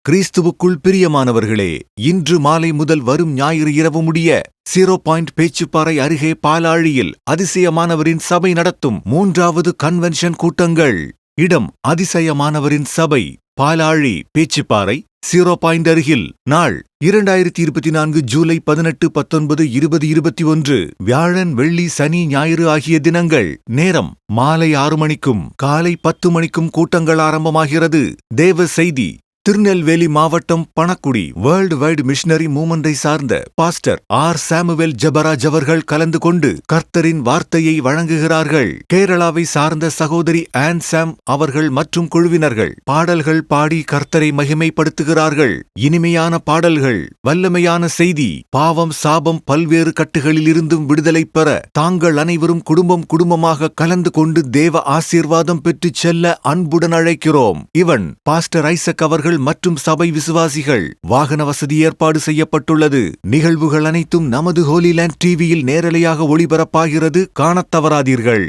கிறிஸ்துவுக்குள் பிரியமானவர்களே, இன்று மாலை முதல் வரும் ஞாயிறு இரவு முடிய 0 பேச்சுப்பாறை அருகே பாலாழியில் அதிசயமானவரின் சபை நடத்தும் 3வது கன்வென்ஷன் கூட்டங்கள். இடம் அதிசயமானவரின் சபை, பாலாழி, பேச்சுப்பாறை, 0 அருகில். நாள் 2024 ஜூலை 18, 19, 20, 21. வியாழன், வெள்ளி, சனி, ஞாயிறு ஆகிய தினங்கள். நேரம் மாலை 6 மணிக்கும் காலை 10 மணிக்கும் கூட்டங்கள் ஆரம்பமாகிறது. தேவ செய்தி: திருநெல்வேலி மாவட்டம் பணக்குடி வேர்ல்டு வைடு மிஷனரி மூமெண்டை சார்ந்த பாஸ்டர் ஆர். சாமுவேல் ஜெபராஜ் அவர்கள் கலந்து கொண்டு கர்த்தரின் வார்த்தையை வழங்குகிறார்கள். கேரளாவை சார்ந்த சகோதரி ஆன் சாம் அவர்கள் மற்றும் குழுவினர்கள் பாடல்கள் பாடி கர்த்தரை மகிமைப்படுத்துகிறார்கள். இனிமையான பாடல்கள், வல்லமையான செய்தி, பாவம் சாபம் பல்வேறு கட்டுகளிலிருந்தும் விடுதலை பெற தாங்கள் அனைவரும் குடும்பமாக கலந்து கொண்டு தேவ ஆசீர்வாதம் பெற்றுச் செல்ல அன்புடன் அழைக்கிறோம். இவன் பாஸ்டர் ஐசக் அவர்கள் மற்றும் சபை விசுவாசிகள். வாகன வசதி ஏற்பாடு செய்யப்பட்டுள்ளது. நிகழ்வுகள் அனைத்தும் நமது ஹோலிலேண்ட் டிவியில் நேரலையாக ஒளிபரப்பாகிறது. காணத் தவறாதீர்கள்.